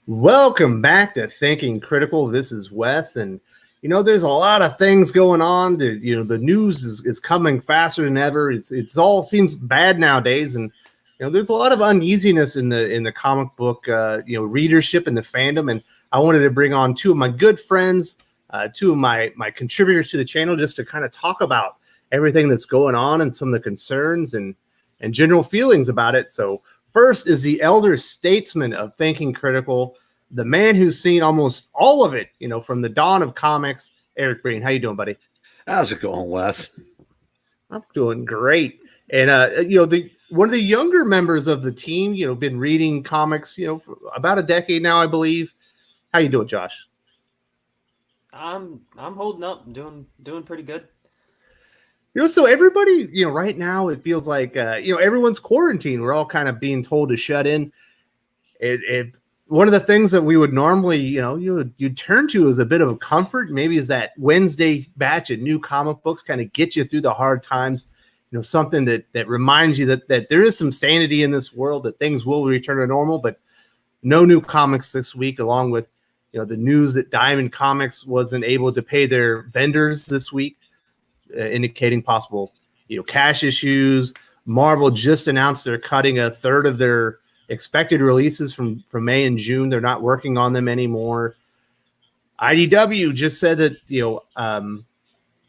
Welcome back to Thinking Critical. This is Wes, and there's a lot of things going on. The news is coming faster than ever. It's all seems bad nowadays, and there's a lot of uneasiness in the comic book readership and the fandom. And I wanted to bring on two of my good friends, two of my contributors to the channel, just to kind of talk about everything that's going on and some of the concerns and general feelings about it. So first is the elder statesman of Thinking Critical, the man who's seen almost all of it, from the dawn of comics. Eric Breen, how you doing, buddy? How's it going, Wes? I'm doing great. And the one of the younger members of the team, been reading comics, for about a decade now, I believe. How you doing, Josh? I'm holding up, doing pretty good. So everybody, right now it feels like everyone's quarantined. We're all kind of being told to shut in. It one of the things that we would normally, you'd turn to as a bit of a comfort, maybe is that Wednesday batch of new comic books kind of get you through the hard times. Something that reminds you that there is some sanity in this world, that things will return to normal. But no new comics this week, along with the news that Diamond Comics wasn't able to pay their vendors this week, indicating possible cash issues. Marvel just announced they're cutting a third of their expected releases from May and June. They're not working on them anymore. IDW just said that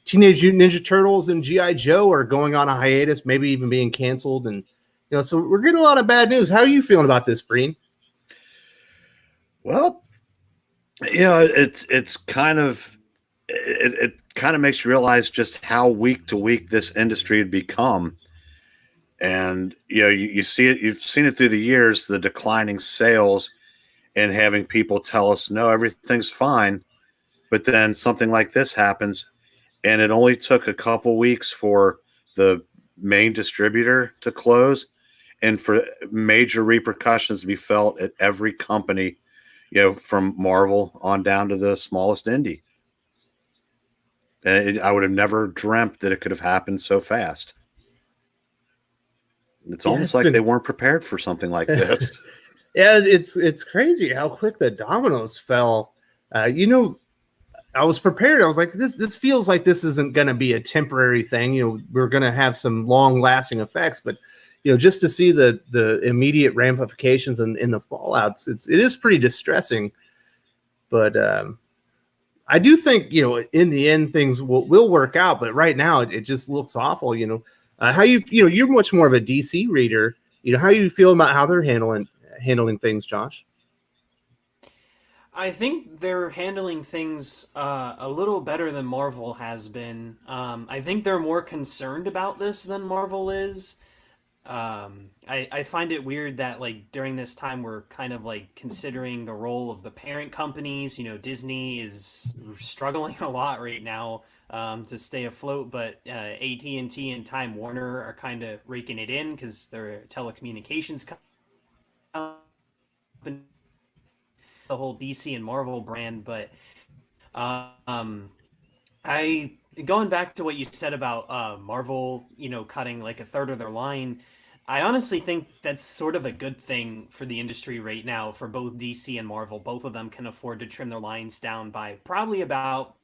Teenage Mutant Ninja Turtles and G.I. Joe are going on a hiatus, maybe even being canceled. And so we're getting a lot of bad news. How are you feeling about this, Breen? Well, it's kind of it kind of makes you realize just how week to week this industry had become. And you see it, you've seen it through the years, the declining sales, and having people tell us no, everything's fine, but then something like this happens, and it only took a couple weeks for the main distributor to close, and for major repercussions to be felt at every company, from Marvel on down to the smallest indie. And I would have never dreamt that it could have happened so fast. It's almost like they weren't prepared for something like this. Yeah, it's crazy how quick the dominoes fell. I was prepared. I was like, this feels like this isn't going to be a temporary thing. We're going to have some long lasting effects, but just to see the immediate ramifications in the fallouts, it is pretty distressing. But I do think in the end things will work out. But right now it just looks awful. How you're much more of a DC reader. How you feel about how they're handling things, Josh? I think they're handling things a little better than Marvel has been. I think they're more concerned about this than Marvel is. I find it weird that like during this time we're kind of like considering the role of the parent companies. Disney is struggling a lot right now to stay afloat, but AT&T and Time Warner are kind of raking it in because they're a telecommunications company, the whole DC and Marvel brand. But I going back to what you said about Marvel, cutting like a third of their line. I honestly think that's sort of a good thing for the industry right now for both DC and Marvel. Both of them can afford to trim their lines down by probably about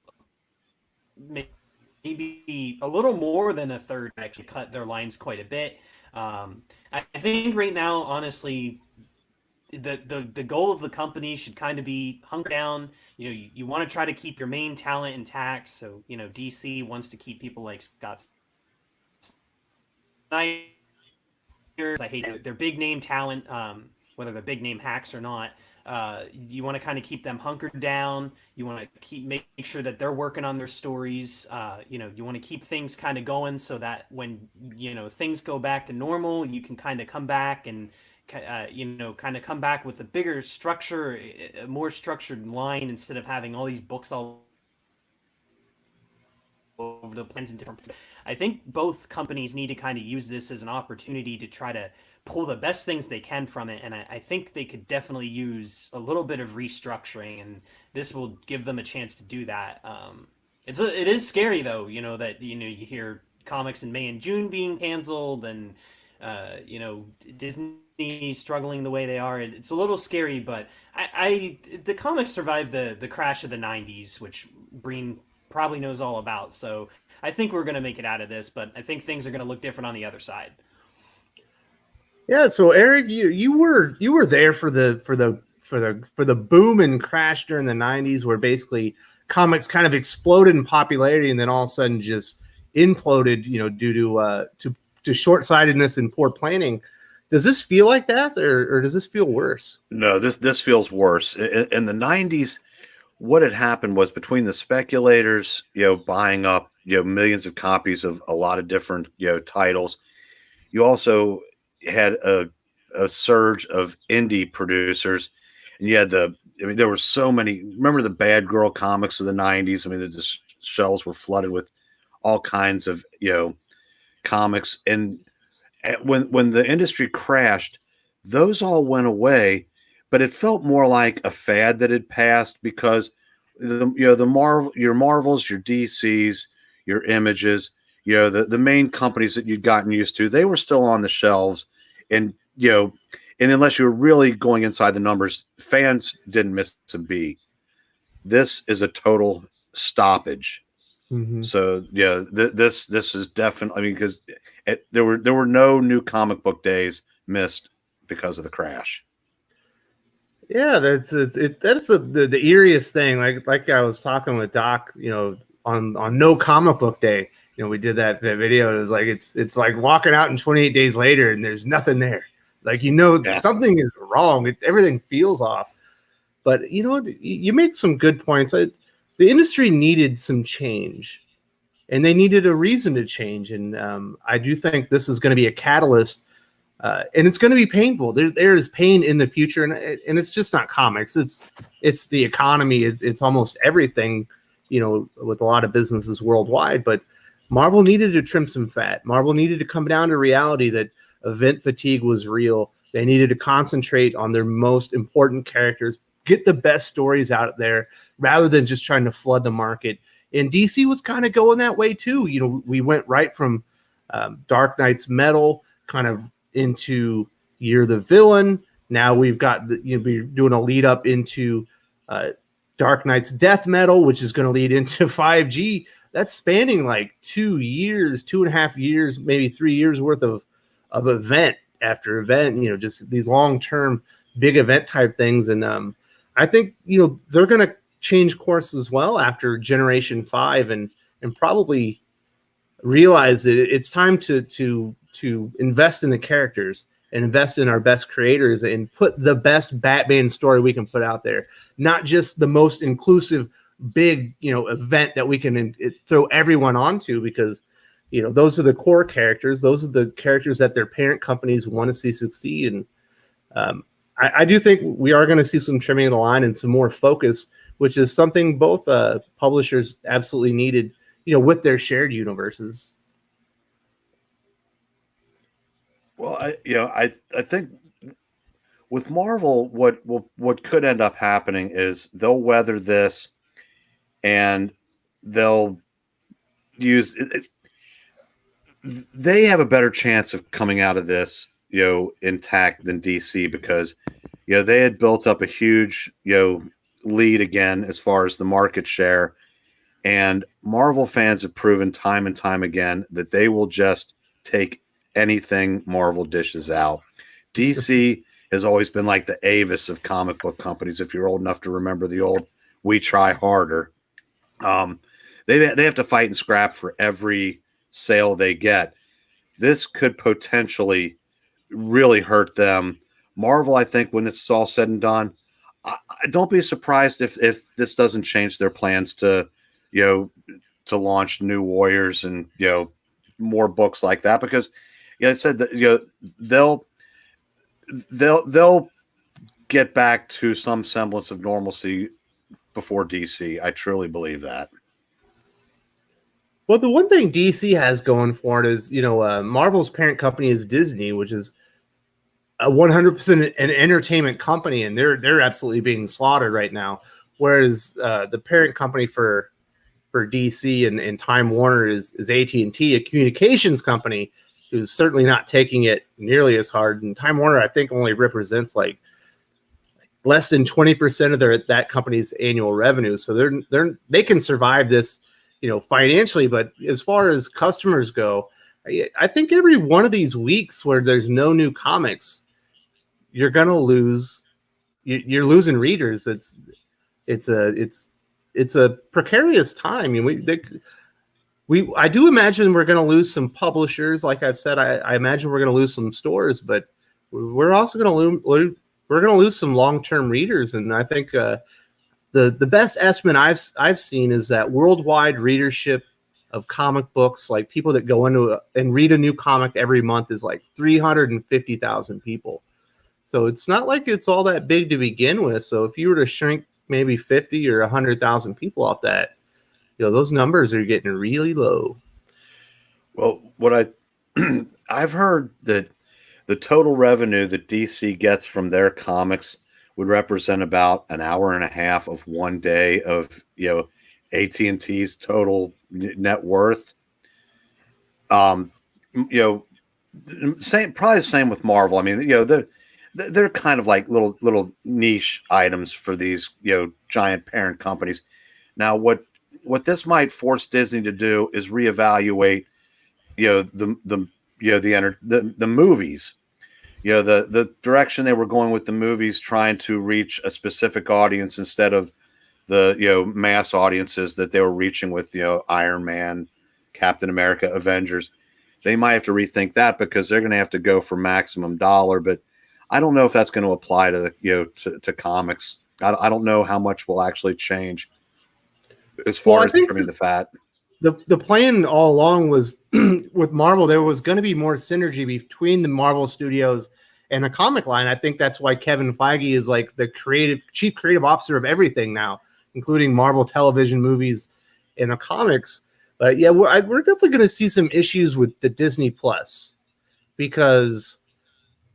maybe a little more than a third, actually cut their lines quite a bit. I think right now, honestly, the goal of the company should kind of be hunker down. You want to try to keep your main talent intact. So DC wants to keep people like Scott Snyder. I hate their big name talent, whether they're big name hacks or not. You want to kind of keep them hunkered down. You want to make sure that they're working on their stories. You want to keep things kind of going so that when things go back to normal, you can kind of come back and kind of come back with a bigger structure, a more structured line instead of having all these books all over the plans and different. I think both companies need to kind of use this as an opportunity to try to pull the best things they can from it, and I think they could definitely use a little bit of restructuring, and this will give them a chance to do that. It is scary though, that you hear comics in May and June being canceled, and you know, Disney struggling the way they are. It's a little scary, but the comics survived the crash of the '90s, which Breen probably knows all about. So I think we're going to make it out of this, but I think things are going to look different on the other side. Yeah, so Eric, you were there for the boom and crash during the '90s, where basically comics kind of exploded in popularity and then all of a sudden just imploded, you know, due to short-sightedness and poor planning. Does this feel like that, or does this feel worse? No, this feels worse. In the '90s, what had happened was between the speculators, you know, buying up, you know, millions of copies of a lot of different, you know, titles. You also had a surge of indie producers, and you had I mean, there were so many. Remember the Bad Girl comics of the '90s? I mean, the shelves were flooded with all kinds of, you know, comics. And when the industry crashed, those all went away, but it felt more like a fad that had passed because your Marvels, your DCs, your Images, you know, the main companies that you'd gotten used to, they were still on the shelves, and you know, and unless you were really going inside the numbers, fans didn't miss a beat. This is a total stoppage. Mm-hmm. So yeah, this is definitely. I mean, because there were no new comic book days missed because of the crash. Yeah, that's the eeriest thing. Like I was talking with Doc, you know, on No Comic Book Day. You know, we did that video. It was like it's like walking out and 28 days later and there's nothing there. Like, you know, Yeah. something is wrong. Everything feels off. But you know, you made some good points. The industry needed some change, and they needed a reason to change. And I do think this is going to be a catalyst. And it's going to be painful. There is pain in the future, and it's just not comics. It's the economy. It's almost everything, you know, with a lot of businesses worldwide. But Marvel needed to trim some fat. Marvel needed to come down to reality that event fatigue was real. They needed to concentrate on their most important characters, get the best stories out there, rather than just trying to flood the market. And DC was kind of going that way too. You know, we went right from Dark Knight's Metal kind of into You're the Villain. Now we've got we're doing a lead up into Dark Knight's Death Metal, which is going to lead into 5G. That's spanning like 2 years, 2.5 years, maybe 3 years worth of event after event. You know, just these long term big event type things. And I think, you know, they're going to change course as well after Generation 5 and probably realize that it's time to invest in the characters and invest in our best creators and put the best Batman story we can put out there, not just the most inclusive big, you know, event that we can throw everyone onto, because, you know, those are the core characters. Those are the characters that their parent companies want to see succeed. And I do think we are going to see some trimming of the line and some more focus, which is something both publishers absolutely needed, you know, with their shared universes. Well, I think with Marvel, what could end up happening is they'll weather this, and they'll use it. They have a better chance of coming out of this, you know, intact than DC, because, you know, they had built up a huge, you know, lead again as far as the market share, and Marvel fans have proven time and time again that they will just take anything Marvel dishes out. DC has always been like the Avis of comic book companies. If you're old enough to remember the old "We Try Harder," they have to fight and scrap for every sale they get. This could potentially really hurt them. Marvel, I think, when it's all said and done, don't be surprised if this doesn't change their plans to, you know, to launch New Warriors and, you know, more books like that, because, you know, I said that, you know, they'll get back to some semblance of normalcy before DC. I truly believe that. Well, the one thing DC has going for it is, you know, Marvel's parent company is Disney, which is a 100% an entertainment company, and they're absolutely being slaughtered right now. Whereas the parent company for DC and Time Warner is AT&T, a communications company, who's certainly not taking it nearly as hard. And Time Warner, I think, only represents like less than 20% of that company's annual revenue. So they can survive this, financially. But as far as customers go, I think every one of these weeks where there's no new comics, you're gonna lose. You're losing readers. It's a precarious time. I mean, I do imagine we're going to lose some publishers. Like I've said, I imagine we're going to lose some stores, but we're also going to lose some long-term readers. And I think the best estimate I've seen is that worldwide readership of comic books, like people that go into and read a new comic every month, is like 350,000 people. So it's not like it's all that big to begin with. So if you were to shrink maybe 50 or 100,000 people off that, those numbers are getting really low. Well, what I've heard that the total revenue that DC gets from their comics would represent about an hour and a half of one day of AT&T's total net worth. Probably the same with Marvel. I mean, they're kind of like little niche items for these giant parent companies. Now, what this might force Disney to do is reevaluate the movies, the direction they were going with the movies, trying to reach a specific audience instead of the mass audiences that they were reaching with Iron Man, Captain America, Avengers. They might have to rethink that because they're going to have to go for maximum dollar. But I don't know if that's going to apply to to comics. I don't know how much will actually change as far as trimming the fat. The plan all along was with Marvel, there was going to be more synergy between the Marvel Studios and the comic line. I think that's why Kevin Feige is like the chief creative officer of everything now, including Marvel television, movies, and the comics. But yeah, we're definitely going to see some issues with the Disney Plus because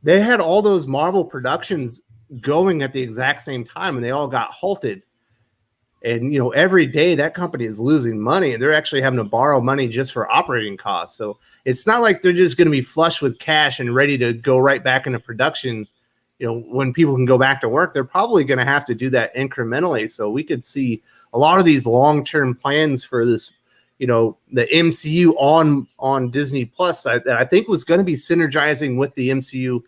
they had all those Marvel productions going at the exact same time, and they all got halted. And, every day that company is losing money, and they're actually having to borrow money just for operating costs. So it's not like they're just going to be flush with cash and ready to go right back into production. When people can go back to work, they're probably going to have to do that incrementally. So we could see a lot of these long-term plans for this, the MCU on Disney Plus that I think was going to be synergizing with the MCU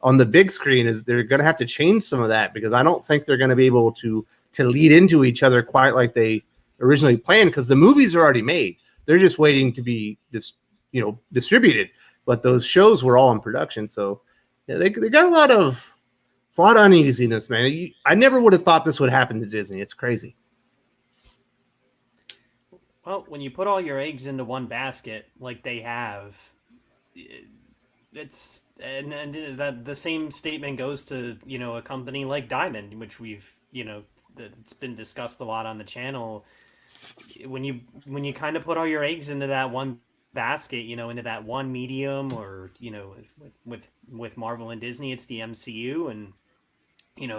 on the big screen. Is they're going to have to change some of that because I don't think they're going to be able to lead into each other quite like they originally planned, because the movies are already made. They're just waiting to be distributed, but those shows were all in production. So they got a lot of uneasiness, man. I never would have thought this would happen to Disney. It's crazy. Well, when you put all your eggs into one basket like they have, it's and that the same statement goes to a company like Diamond, which we've it's been discussed a lot on the channel. When you kind of put all your eggs into that one basket, into that one medium, or with Marvel and Disney, it's the MCU, and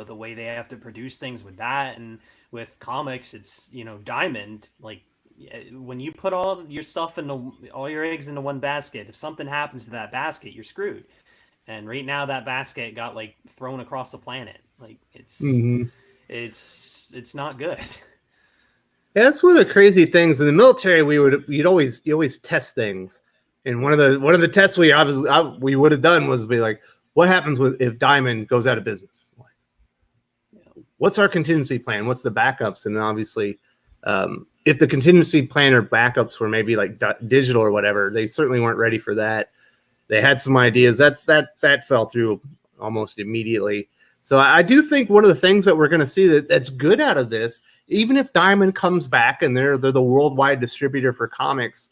the way they have to produce things with that, and with comics, it's Diamond. Like when you put all your stuff all your eggs into one basket, if something happens to that basket, you're screwed. And right now, that basket got thrown across the planet. It's not good. Yeah, that's one of the crazy things in the military. You always test things, and one of the tests we would have done was be like, what happens if Diamond goes out of business? What's our contingency plan? What's the backups? And then obviously, if the contingency plan or backups were maybe like digital or whatever, they certainly weren't ready for that. They had some ideas that fell through almost immediately. So I do think one of the things that we're going to see that's good out of this, even if Diamond comes back and they're the worldwide distributor for comics,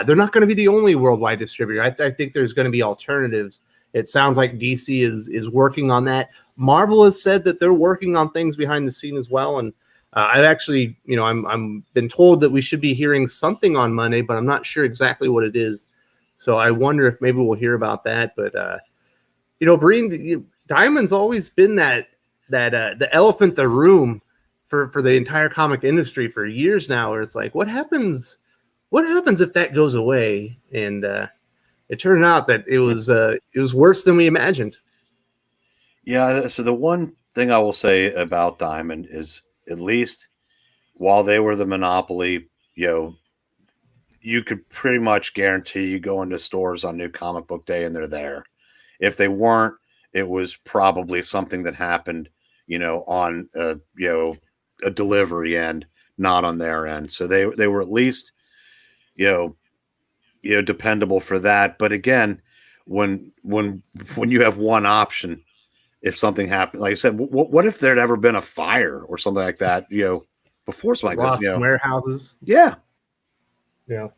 they're not going to be the only worldwide distributor. I think there's going to be alternatives. It sounds like DC is working on that. Marvel has said that they're working on things behind the scene as well. And I've actually, I'm been told that we should be hearing something on Monday, but I'm not sure exactly what it is. So I wonder if maybe we'll hear about that. But Breen, Diamond's always been that the elephant in the room for the entire comic industry for years now. Where it's like, what happens if that goes away? And it turned out that it was worse than we imagined. Yeah. So the one thing I will say about Diamond is, at least while they were the monopoly, you know, you could pretty much guarantee you go into stores on New Comic Book Day and they're there. If they weren't, it was probably something that happened, on a delivery end, not on their end. So they were at least, dependable for that. But again, when you have one option, if something happened, like I said, what if there'd ever been a fire or something like that, before something like Lost this, warehouses. yeah. Yeah.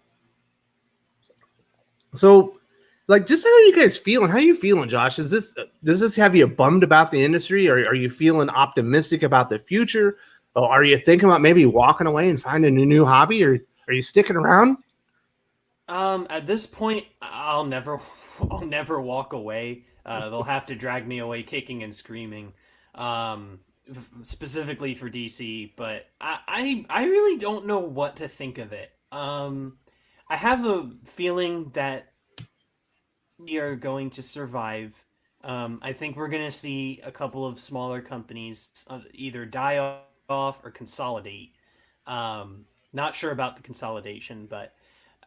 So, like, just how are you guys feeling? How are you feeling, Josh? Does this have you bummed about the industry? Or are you feeling optimistic about the future? Or are you thinking about maybe walking away and finding a new hobby? Or are you sticking around? At this point, I'll never walk away. They'll have to drag me away kicking and screaming. Specifically for DC, but I really don't know what to think of it. I have a feeling that we are going to survive. I think we're going to see a couple of smaller companies either die off or consolidate. Not sure about the consolidation, but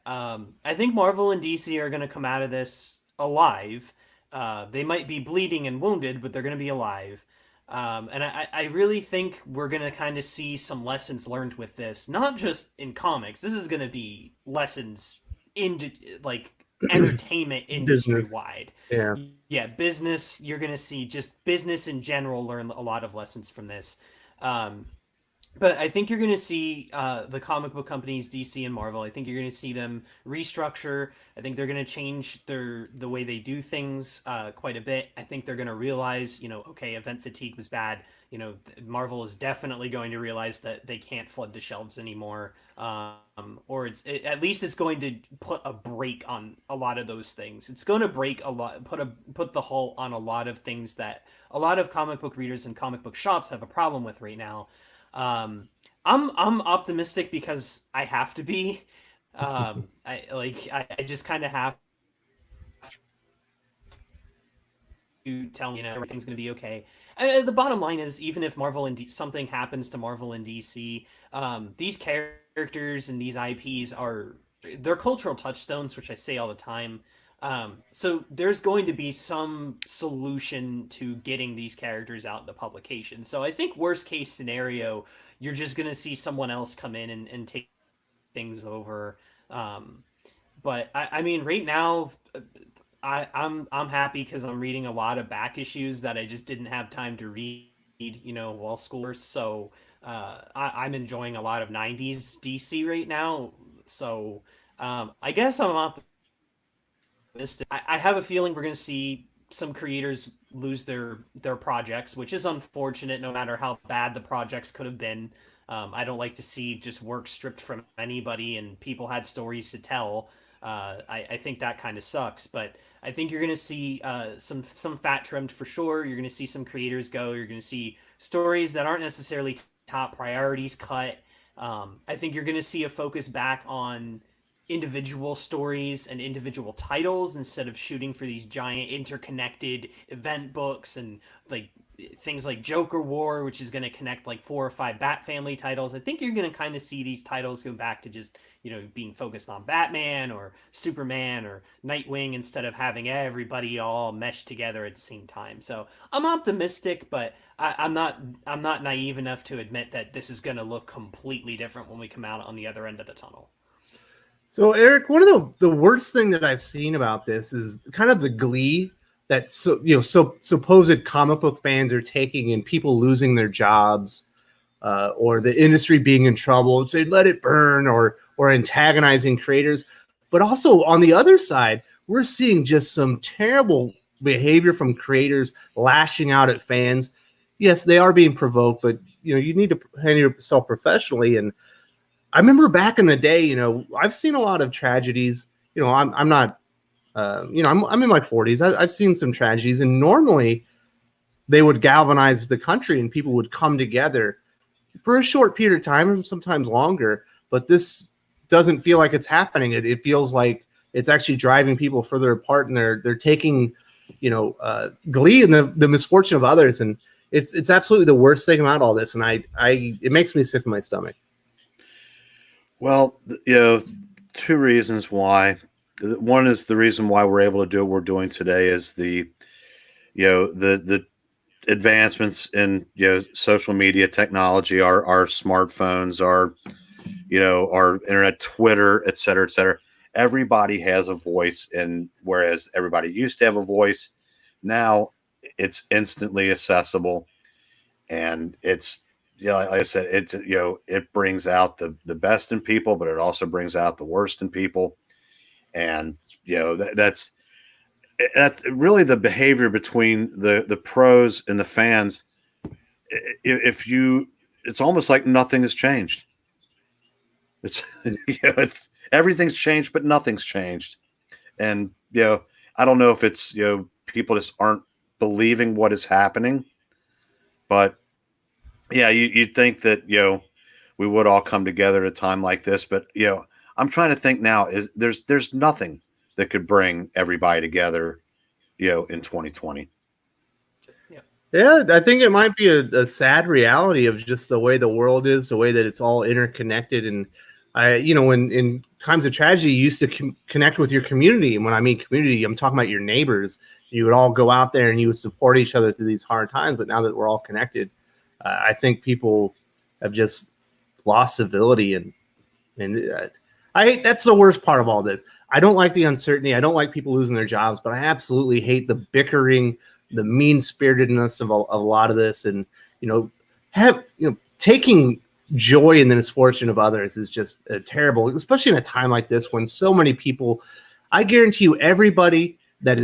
I think Marvel and DC are going to come out of this alive. They might be bleeding and wounded, but they're going to be alive. And I really think we're going to kind of see some lessons learned with this, not just in comics. This is going to be lessons in like entertainment industry wide. Yeah. Yeah, business. You're going to see just business in general learn a lot of lessons from this. But I think you're going to see the comic book companies, DC and Marvel. I think you're going to see them restructure. I think they're going to change the way they do things quite a bit. I think they're going to realize, okay, event fatigue was bad. Marvel is definitely going to realize that they can't flood the shelves anymore. Or at least it's going to put a break on a lot of those things. It's going to break a lot, put the halt on a lot of things that a lot of comic book readers and comic book shops have a problem with right now. I'm optimistic because I have to be. I just kind of have to tell me, everything's going to be okay. And the bottom line is, even if Marvel and something happens to Marvel and DC, these characters and these IPs they're cultural touchstones, which I say all the time. So there's going to be some solution to getting these characters out into publication. So I think worst case scenario, you're just going to see someone else come in and take things over. But I mean, right now, I'm happy because I'm reading a lot of back issues that I just didn't have time to read, while school. So I'm enjoying a lot of 90s DC right now. So I guess I'm optimistic. I have a feeling we're going to see some creators lose their projects, which is unfortunate no matter how bad the projects could have been. I don't like to see just work stripped from anybody and people had stories to tell. I think that kind of sucks, but I think you're going to see some fat trimmed for sure. You're going to see some creators go. You're going to see stories that aren't necessarily top priorities cut. I think you're going to see a focus back on individual stories and individual titles instead of shooting for these giant interconnected event books and like things like Joker War, which is going to connect like 4 or 5 Bat Family titles. I think you're going to kind of see these titles go back to just, being focused on Batman or Superman or Nightwing instead of having everybody all meshed together at the same time. So I'm optimistic, but I'm not naive enough to admit that this is going to look completely different when we come out on the other end of the tunnel. So, Eric, one of the worst thing that I've seen about this is kind of the glee that supposed comic book fans are taking in people losing their jobs, or the industry being in trouble. Say, let it burn, or antagonizing creators. But also on the other side, we're seeing just some terrible behavior from creators lashing out at fans. Yes, they are being provoked, but you need to handle yourself professionally. And I remember back in the day, I've seen a lot of tragedies. I'm not, I'm in my 40s. I've seen some tragedies, and normally they would galvanize the country and people would come together for a short period of time, and sometimes longer. But this doesn't feel like it's happening. It feels like it's actually driving people further apart, and they're taking, glee in the misfortune of others, and it's absolutely the worst thing about all this, and it makes me sick to my stomach. Well, two reasons why. One is the reason why we're able to do what we're doing today is the advancements in social media technology, our smartphones, our internet, Twitter, et cetera, et cetera. Everybody has a voice, and whereas everybody used to have a voice, now it's instantly accessible, and it's like I said, it brings out the best in people, but it also brings out the worst in people, and that's really the behavior between the pros and the fans. It's almost like nothing has changed. It's it's everything's changed, but nothing's changed. And I don't know if it's people just aren't believing what is happening, but yeah, you'd think that we would all come together at a time like this. But I'm trying to think now. There's nothing that could bring everybody together, in 2020. Yeah, I think it might be a sad reality of just the way the world is, the way that it's all interconnected. And in times of tragedy, you used to connect with your community. And when I mean community, I'm talking about your neighbors. You would all go out there and you would support each other through these hard times. But now that we're all connected, I think people have just lost civility. And that's the worst part of all this. I don't like the uncertainty. I don't like people losing their jobs, but I absolutely hate the bickering, the mean-spiritedness of a lot of this, and taking joy in the misfortune of others is just terrible, especially in a time like this when so many people. I guarantee you, everybody that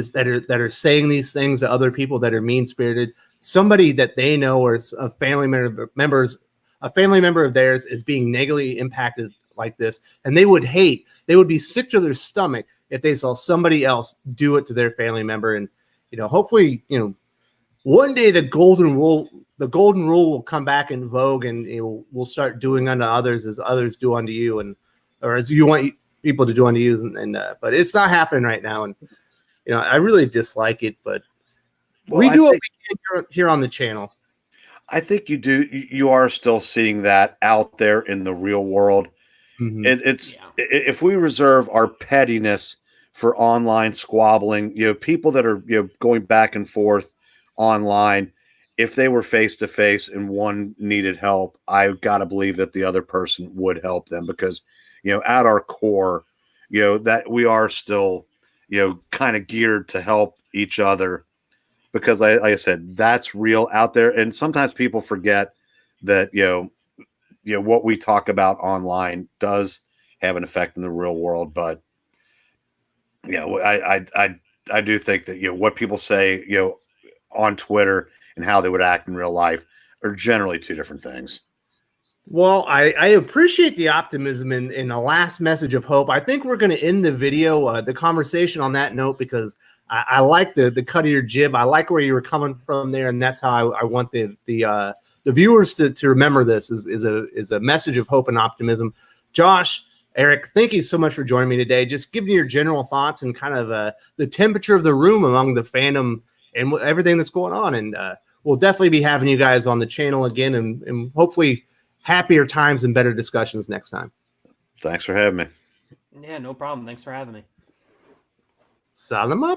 are saying these things to other people that are mean-spirited, somebody that they know or a family member of theirs is being negatively impacted like this, and they would be sick to their stomach if they saw somebody else do it to their family member. And hopefully, one day the golden rule will come back in vogue, and we'll start doing unto others as others do unto you, or as you want people to do unto you. But it's not happening right now, and I really dislike it. But we do what we can here on the channel. I think you are still seeing that out there in the real world. Mm-hmm. If we reserve our pettiness for online squabbling, people that are going back and forth online, if they were face to face and one needed help, I got to believe that the other person would help them, because at our core, that we are still kind of geared to help each other, because like I said, that's real out there. And sometimes people forget that what we talk about online does have an effect in the real world. But I do think that what people say on Twitter and how they would act in real life are generally two different things. Well, I appreciate the optimism in the last message of hope. I think we're going to end the video, the conversation on that note, because I like the cut of your jib. I like where you were coming from there, and that's how I want the viewers to remember this is a message of hope and optimism. Josh, Eric, thank you so much for joining me today. Just give me your general thoughts and kind of the temperature of the room among the fandom and everything that's going on. And we'll definitely be having you guys on the channel again, and hopefully happier times and better discussions next time. Thanks for having me. Yeah, no problem. Thanks for having me. Salamat.